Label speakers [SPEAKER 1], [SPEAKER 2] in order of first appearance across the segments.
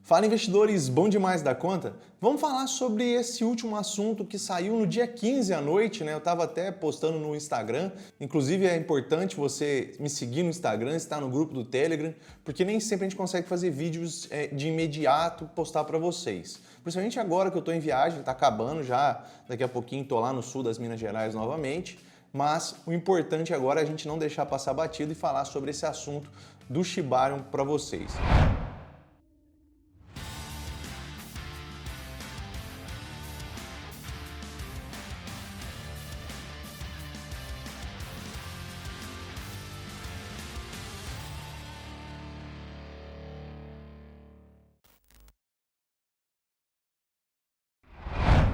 [SPEAKER 1] Fala, investidores, bom demais da conta? Vamos falar sobre esse último assunto que saiu no dia 15 à noite, né? Eu estava até postando no Instagram, inclusive é importante você me seguir no Instagram, estar no grupo do Telegram, porque nem sempre a gente consegue fazer vídeos de imediato postar para vocês. Principalmente agora que eu estou em viagem, está acabando já, daqui a pouquinho estou lá no sul das Minas Gerais novamente, mas o importante agora é a gente não deixar passar batido e falar sobre esse assunto do Shibarium para vocês.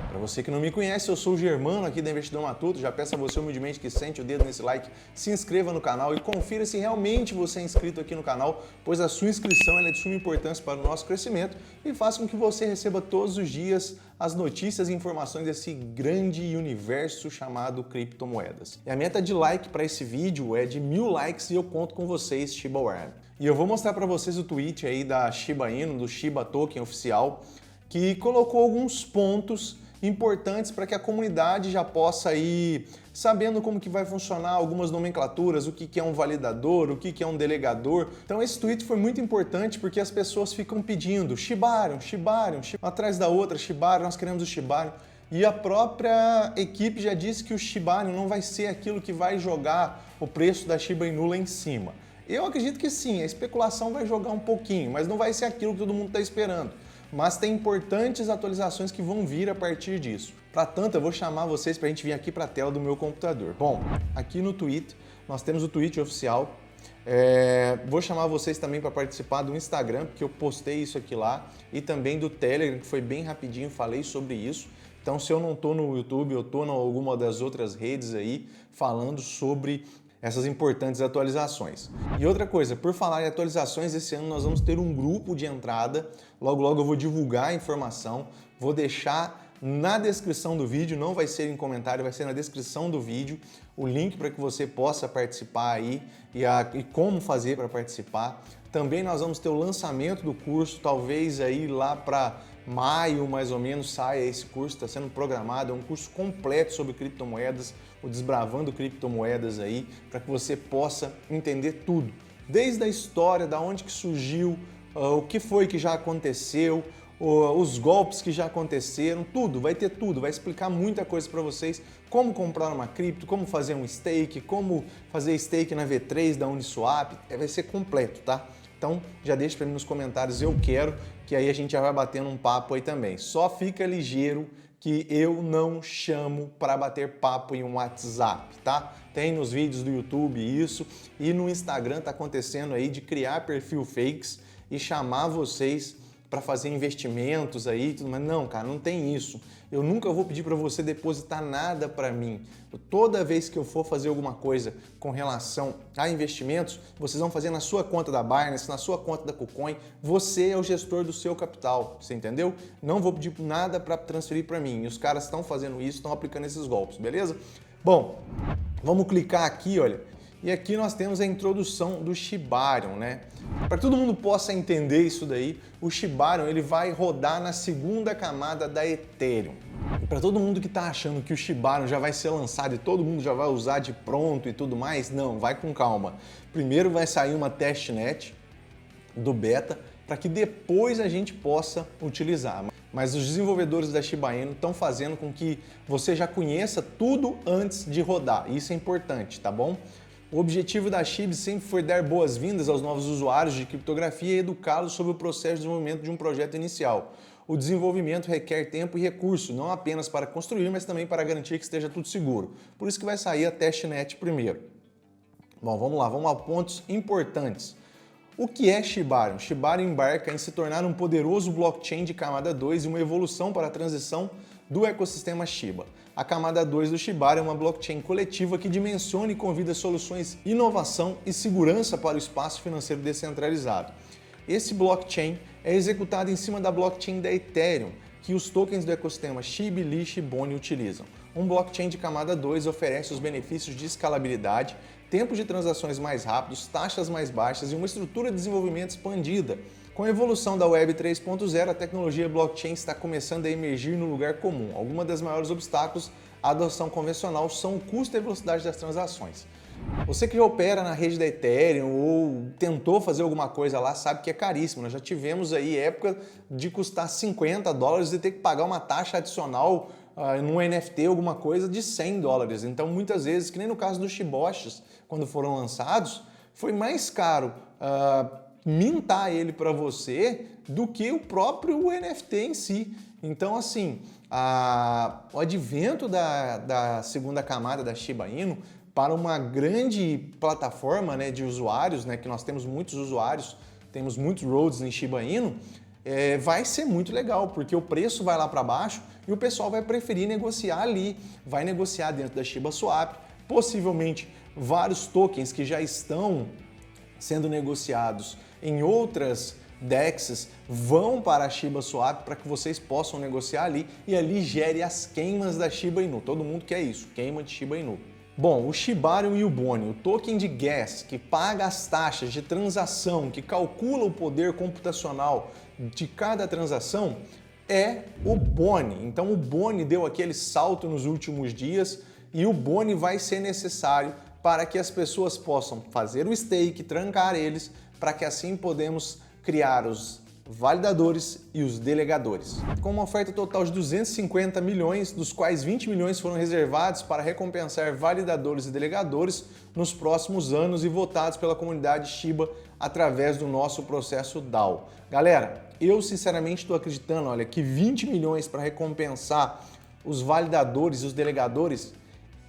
[SPEAKER 1] Para você que não me conhece, eu sou o Germano aqui da Investidor Matuto. Já peço a você humildemente que sente o dedo nesse like, se inscreva no canal e confira se realmente você é inscrito aqui no canal, pois a sua inscrição é de suma importância para o nosso crescimento e faz com que você receba todos os dias as notícias e informações desse grande universo chamado criptomoedas. E a meta de like para esse vídeo é de 1000 likes e eu conto com vocês, Shibarium. E eu vou mostrar para vocês o tweet aí da Shiba Inu, do Shiba Token oficial, que colocou alguns pontos importantes para que a comunidade já possa ir sabendo como que vai funcionar algumas nomenclaturas, o que é um validador, o que é um delegador. Então esse tweet foi muito importante porque as pessoas ficam pedindo Shibarium, Shibarium, atrás da outra, Shibarium, nós queremos o Shibarium. E a própria equipe já disse que o Shibarium não vai ser aquilo que vai jogar o preço da Shiba Inu lá em cima. Eu acredito que sim, a especulação vai jogar um pouquinho, mas não vai ser aquilo que todo mundo está esperando. Mas tem importantes atualizações que vão vir a partir disso. Para tanto, eu vou chamar vocês para a gente vir aqui para a tela do meu computador. Bom, aqui no Twitter, nós temos o tweet oficial. Vou chamar vocês também para participar do Instagram, porque eu postei isso aqui lá, e também do Telegram, que foi bem rapidinho, falei sobre isso. Então, se eu não estou no YouTube, eu estou em alguma das outras redes aí, falando sobre essas importantes atualizações. E outra coisa, por falar em atualizações, esse ano nós vamos ter um grupo de entrada, logo logo eu vou divulgar a informação, vou deixar na descrição do vídeo, não vai ser em comentário, vai ser na descrição do vídeo, o link para que você possa participar aí e como fazer para participar. Também nós vamos ter o lançamento do curso, talvez aí lá para maio, mais ou menos, saia esse curso, está sendo programado, é um curso completo sobre criptomoedas, o Desbravando Criptomoedas aí, para que você possa entender tudo, desde a história, da onde que surgiu, o que foi que já aconteceu, os golpes que já aconteceram, tudo, vai ter tudo, vai explicar muita coisa para vocês, como comprar uma cripto, como fazer um stake, como fazer stake na V3 da Uniswap, vai ser completo, tá? Então já deixa para mim nos comentários, eu quero, que aí a gente já vai batendo um papo aí também. Só fica ligeiro que eu não chamo para bater papo em um WhatsApp, tá? Tem nos vídeos do YouTube isso, e no Instagram tá acontecendo aí de criar perfil fakes e chamar vocês para fazer investimentos aí, tudo, mas não, cara, não tem isso. Eu nunca vou pedir para você depositar nada para mim. Toda vez que eu for fazer alguma coisa com relação a investimentos, vocês vão fazer na sua conta da Binance, na sua conta da KuCoin. Você é o gestor do seu capital, você entendeu? Não vou pedir nada para transferir para mim. E os caras estão fazendo isso, estão aplicando esses golpes, beleza? Bom, vamos clicar aqui, olha. E aqui nós temos a introdução do Shibarium, né? Para que todo mundo possa entender isso daí, o Shibarium ele vai rodar na segunda camada da Ethereum. E para todo mundo que está achando que o Shibarium já vai ser lançado e todo mundo já vai usar de pronto e tudo mais, não, vai com calma. Primeiro vai sair uma testnet do beta para que depois a gente possa utilizar. Mas os desenvolvedores da Shiba Inu estão fazendo com que você já conheça tudo antes de rodar. Isso é importante, tá bom? O objetivo da SHIB sempre foi dar boas-vindas aos novos usuários de criptografia e educá-los sobre o processo de desenvolvimento de um projeto inicial. O desenvolvimento requer tempo e recurso, não apenas para construir, mas também para garantir que esteja tudo seguro. Por isso que vai sair a testnet primeiro. Bom, vamos lá, vamos a pontos importantes. O que é Shibarium? Shibarium embarca em se tornar um poderoso blockchain de camada 2 e uma evolução para a transição do ecossistema Shiba. A camada 2 do Shibarium é uma blockchain coletiva que dimensiona e convida soluções, inovação e segurança para o espaço financeiro descentralizado. Esse blockchain é executado em cima da blockchain da Ethereum, que os tokens do ecossistema SHIB, LISH e BONY utilizam. Um blockchain de camada 2 oferece os benefícios de escalabilidade, tempos de transações mais rápidos, taxas mais baixas e uma estrutura de desenvolvimento expandida, Com a evolução da Web 3.0, a tecnologia blockchain está começando a emergir no lugar comum. Alguns dos maiores obstáculos à adoção convencional são o custo e a velocidade das transações. Você que opera na rede da Ethereum ou tentou fazer alguma coisa lá sabe que é caríssimo. Nós já tivemos aí época de custar $50 e ter que pagar uma taxa adicional num NFT, alguma coisa de $100. Então muitas vezes, que nem no caso dos Shiboshis, quando foram lançados, foi mais caro mintar ele para você do que o próprio NFT em si. Então assim, o advento da segunda camada da Shiba Inu para uma grande plataforma, né, de usuários, né, que nós temos muitos usuários, temos muitos roads em Shiba Inu, vai ser muito legal, porque o preço vai lá para baixo e o pessoal vai preferir negociar ali, vai negociar dentro da Shiba Swap, possivelmente vários tokens que já estão sendo negociados em outras DEXs vão para a Shiba Swap para que vocês possam negociar ali e ali gere as queimas da Shiba Inu. Todo mundo quer isso, queima de Shiba Inu. Bom, o Shibarium e o Boni, o token de gas que paga as taxas de transação, que calcula o poder computacional de cada transação, é o Boni. Então o Boni deu aquele salto nos últimos dias e o Boni vai ser necessário para que as pessoas possam fazer o stake, trancar eles, para que assim podemos criar os validadores e os delegadores. Com uma oferta total de 250 milhões, dos quais 20 milhões foram reservados para recompensar validadores e delegadores nos próximos anos e votados pela comunidade Shiba através do nosso processo DAO. Galera, eu sinceramente estou acreditando, olha, que 20 milhões para recompensar os validadores e os delegadores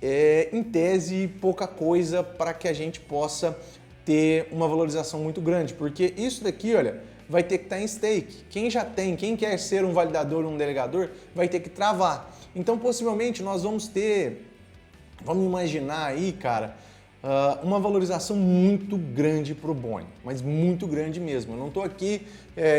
[SPEAKER 1] é, em tese, pouca coisa para que a gente possa ter uma valorização muito grande, porque isso daqui, olha, vai ter que estar em stake. Quem já tem, quem quer ser um validador ou um delegador, vai ter que travar. Então, possivelmente, nós vamos ter, vamos imaginar aí, cara, uma valorização muito grande para o Boni, mas muito grande mesmo. Eu não estou aqui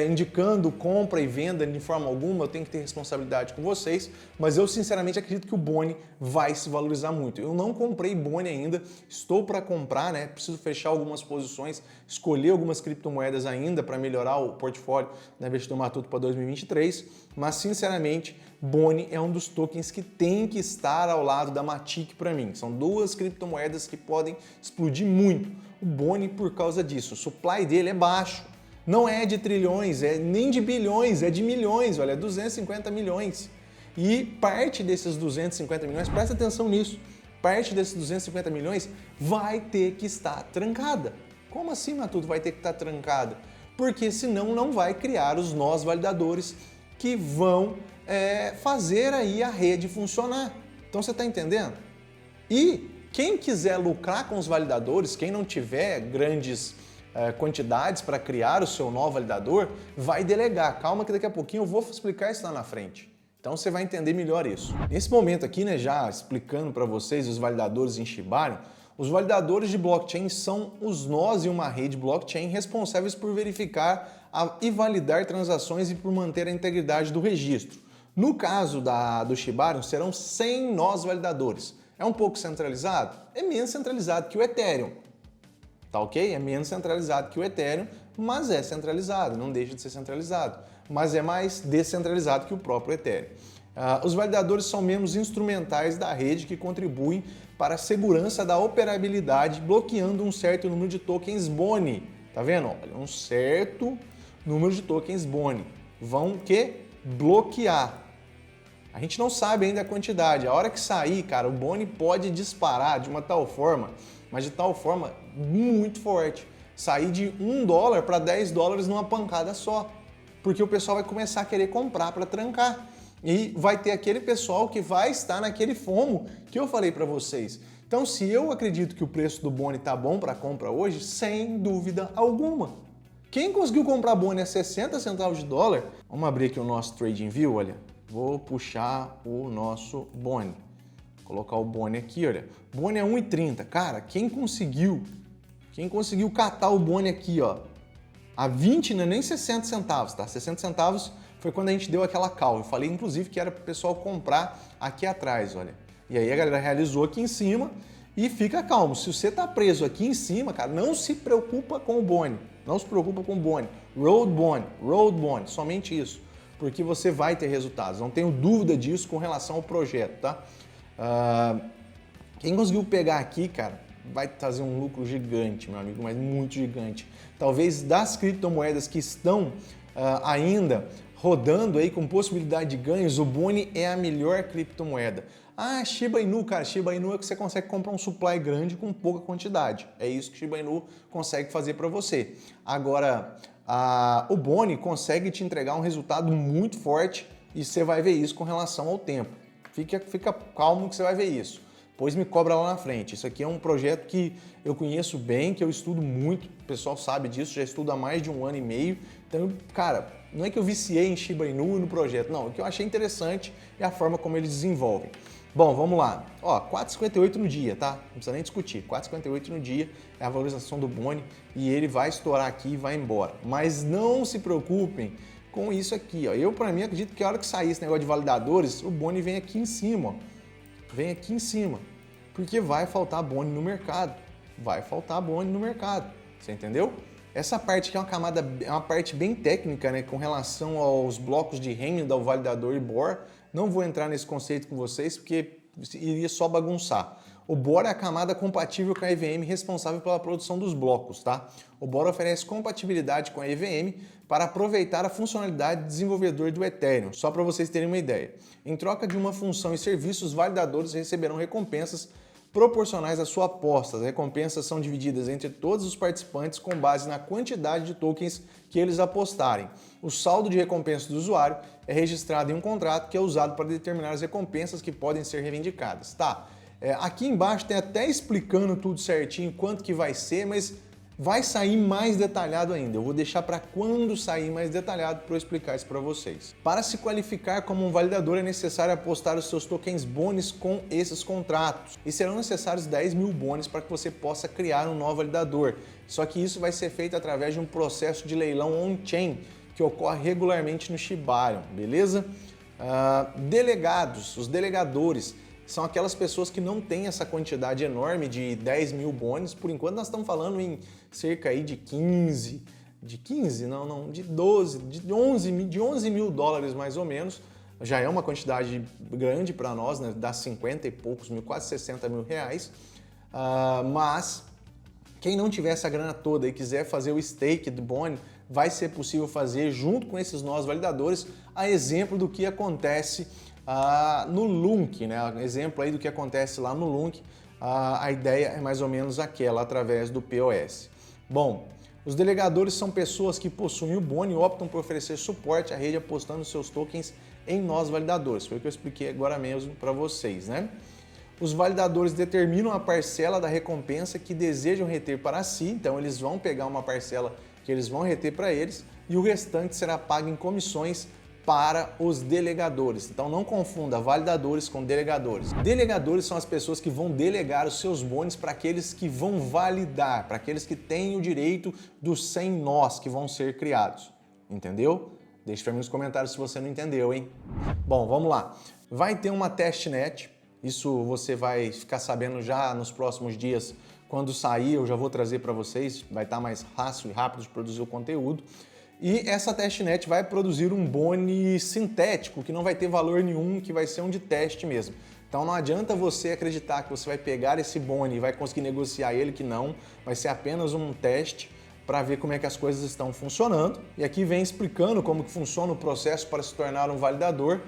[SPEAKER 1] indicando compra e venda de forma alguma, eu tenho que ter responsabilidade com vocês, mas eu sinceramente acredito que o Boni vai se valorizar muito. Eu não comprei Boni ainda, estou para comprar, né? Preciso fechar algumas posições, escolher algumas criptomoedas ainda para melhorar o portfólio da Investidor Matuto para 2023, mas sinceramente Boni é um dos tokens que tem que estar ao lado da Matic para mim. São duas criptomoedas que podem explodir muito. O Boni por causa disso, o supply dele é baixo. Não é de trilhões, nem de bilhões, é de milhões, olha, 250 milhões. E parte desses 250 milhões, presta atenção nisso, parte desses 250 milhões vai ter que estar trancada. Como assim, Matuto, vai ter que estar trancada? Porque senão não vai criar os nós validadores que vão fazer aí a rede funcionar. Então você está entendendo? E quem quiser lucrar com os validadores, quem não tiver grandes quantidades para criar o seu nó validador, vai delegar. Calma que daqui a pouquinho eu vou explicar isso lá na frente. Então você vai entender melhor isso. Nesse momento aqui, né, já explicando para vocês os validadores em Shibarium, os validadores de blockchain são os nós em uma rede blockchain responsáveis por verificar e validar transações e por manter a integridade do registro. No caso do Shibarium, serão 100 nós validadores. É um pouco centralizado? É menos centralizado que o Ethereum. Tá ok? É menos centralizado que o Ethereum, mas é centralizado, não deixa de ser centralizado. Mas é mais descentralizado que o próprio Ethereum. Os validadores são membros instrumentais da rede que contribuem para a segurança da operabilidade, bloqueando um certo número de tokens Boni. Tá vendo? Olha, um certo número de tokens Boni. Vão o quê? Bloquear. A gente não sabe ainda a quantidade. A hora que sair, cara, o Boni pode disparar de uma tal forma, mas de tal forma muito forte. Sair de $1 para $10 numa pancada só. Porque o pessoal vai começar a querer comprar para trancar. E vai ter aquele pessoal que vai estar naquele FOMO que eu falei para vocês. Então, se eu acredito que o preço do Boni tá bom para compra hoje, sem dúvida alguma. Quem conseguiu comprar Boni a 60 centavos de dólar, vamos abrir aqui o nosso TradingView, olha. Vou puxar o nosso Boni. Colocar o Boni aqui, olha. Boni é 1,30. Cara, quem conseguiu catar o Boni aqui, ó, a 20, não é nem 60 centavos, tá? 60 centavos foi quando a gente deu aquela call. Eu falei, inclusive, que era para o pessoal comprar aqui atrás, olha. E aí a galera realizou aqui em cima e fica calmo. Se você tá preso aqui em cima, cara, não se preocupa com o Boni. Não se preocupa com Boni. Road Boni, somente isso. Porque você vai ter resultados, não tenho dúvida disso com relação ao projeto, tá? Quem conseguiu pegar aqui, cara, vai trazer um lucro gigante, meu amigo, mas muito gigante. Talvez das criptomoedas que estão ainda rodando aí com possibilidade de ganhos, o Boni é a melhor criptomoeda. Ah, Shiba Inu, cara, Shiba Inu é que você consegue comprar um supply grande com pouca quantidade. É isso que Shiba Inu consegue fazer para você. Agora, o Boni consegue te entregar um resultado muito forte e você vai ver isso com relação ao tempo. Fica calmo que você vai ver isso. Pois me cobra lá na frente. Isso aqui é um projeto que eu conheço bem, que eu estudo muito, o pessoal sabe disso, já estudo há mais de 1 ano e meio. Então, cara, não é que eu viciei em Shiba Inu e no projeto, não. O que eu achei interessante é a forma como eles desenvolvem. Bom, vamos lá. Ó, 4,58 no dia, tá? Não precisa nem discutir. 4,58 no dia é a valorização do Boni e ele vai estourar aqui e vai embora. Mas não se preocupem com isso aqui, ó. Eu, para mim, acredito que a hora que sair esse negócio de validadores, o Boni vem aqui em cima, ó. Vem aqui em cima, porque vai faltar Boni no mercado. Vai faltar Boni no mercado. Você entendeu? Essa parte aqui é uma parte bem técnica, né, com relação aos blocos de Hamming do validador e Bohr. Não vou entrar nesse conceito com vocês porque iria só bagunçar. O Bohr é a camada compatível com a EVM responsável pela produção dos blocos, tá? O Bohr oferece compatibilidade com a EVM para aproveitar a funcionalidade de desenvolvedor do Ethereum, só para vocês terem uma ideia. Em troca de uma função e serviços, os validadores receberão recompensas proporcionais à sua aposta. As recompensas são divididas entre todos os participantes com base na quantidade de tokens que eles apostarem. O saldo de recompensa do usuário é registrado em um contrato que é usado para determinar as recompensas que podem ser reivindicadas. Tá? Aqui embaixo tem até explicando tudo certinho, quanto que vai ser, mas vai sair mais detalhado ainda. Eu vou deixar para quando sair mais detalhado para eu explicar isso para vocês. Para se qualificar como um validador é necessário apostar os seus tokens bônus com esses contratos. E serão necessários 10 mil bônus para que você possa criar um novo validador. Só que isso vai ser feito através de um processo de leilão on-chain que ocorre regularmente no Shibarium, beleza? Delegados, os delegadores, são aquelas pessoas que não têm essa quantidade enorme de 10 mil bônus. Por enquanto nós estamos falando em cerca aí de 15, de 12, de 11 mil dólares mais ou menos. Já é uma quantidade grande para nós, né? Dá 50 e poucos mil, quase 60 mil reais. Mas quem não tiver essa grana toda e quiser fazer o stake do Boni, vai ser possível fazer junto com esses novos validadores, a exemplo do que acontece no Lunk, né? Exemplo aí do que acontece lá no Lunk, a ideia é mais ou menos aquela, através do POS. Bom, os delegadores são pessoas que possuem o Boni e optam por oferecer suporte à rede apostando seus tokens em novos validadores. Foi o que eu expliquei agora mesmo para vocês, né? Os validadores determinam a parcela da recompensa que desejam reter para si, então eles vão pegar uma parcela que eles vão reter para eles e o restante será pago em comissões para os delegadores. Então não confunda validadores com delegadores. Delegadores são as pessoas que vão delegar os seus bônus para aqueles que vão validar, para aqueles que têm o direito dos 100 nós que vão ser criados. Entendeu? Deixa para mim nos comentários se você não entendeu, hein? Bom, vamos lá. Vai ter uma testnet, isso você vai ficar sabendo já nos próximos dias. Quando sair eu já vou trazer para vocês, vai estar mais fácil e rápido de produzir o conteúdo. E essa testnet vai produzir um Boni sintético, que não vai ter valor nenhum, que vai ser um de teste mesmo. Então não adianta você acreditar que você vai pegar esse Boni e vai conseguir negociar ele, que não. Vai ser apenas um teste para ver como é que as coisas estão funcionando. E aqui vem explicando como que funciona o processo para se tornar um validador.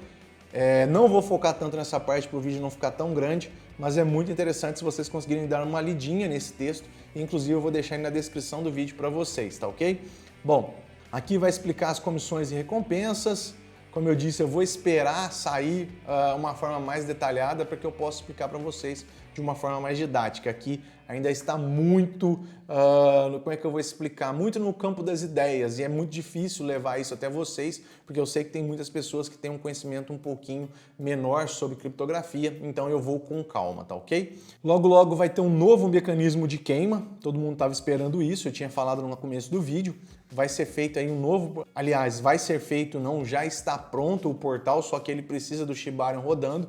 [SPEAKER 1] Não vou focar tanto nessa parte para o vídeo não ficar tão grande, mas é muito interessante se vocês conseguirem dar uma lidinha nesse texto. Inclusive eu vou deixar aí na descrição do vídeo para vocês, tá ok? Bom, aqui vai explicar as comissões e recompensas. Como eu disse, eu vou esperar sair uma forma mais detalhada para que eu possa explicar para vocês de uma forma mais didática. Aqui ainda está muito, como é que eu vou explicar? Muito no campo das ideias e é muito difícil levar isso até vocês, porque eu sei que tem muitas pessoas que têm um conhecimento um pouquinho menor sobre criptografia, então eu vou com calma, tá ok? Logo, logo vai ter um novo mecanismo de queima, todo mundo estava esperando isso, eu tinha falado no começo do vídeo. Vai ser feito aí um novo, aliás, vai ser feito, não, já está pronto o portal, só que ele precisa do Shibarium rodando.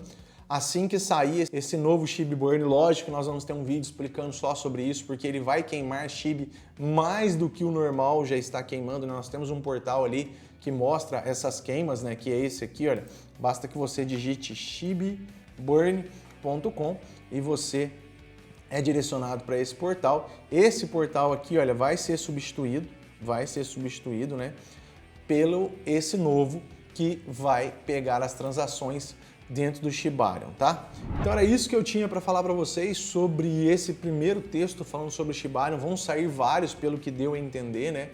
[SPEAKER 1] Assim que sair esse novo SHIB Burn, lógico que nós vamos ter um vídeo explicando só sobre isso, porque ele vai queimar SHIB mais do que o normal já está queimando. Nós temos um portal ali que mostra essas queimas, né? Que é esse aqui, olha. Basta que você digite shibburn.com e você é direcionado para esse portal. Esse portal aqui, olha, vai ser substituído, né? Pelo esse novo que vai pegar as transações dentro do Shibarium, tá? Então era isso que eu tinha para falar para vocês sobre esse primeiro texto falando sobre o Shibarium. Vão sair vários pelo que deu a entender, né?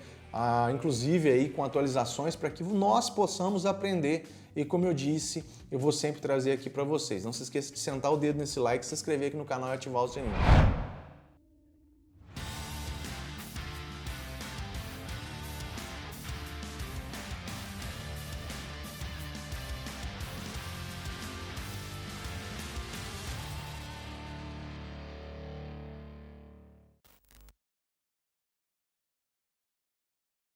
[SPEAKER 1] Inclusive aí com atualizações para que nós possamos aprender. E como eu disse, eu vou sempre trazer aqui para vocês. Não se esqueça de sentar o dedo nesse like, se inscrever aqui no canal e ativar o sininho.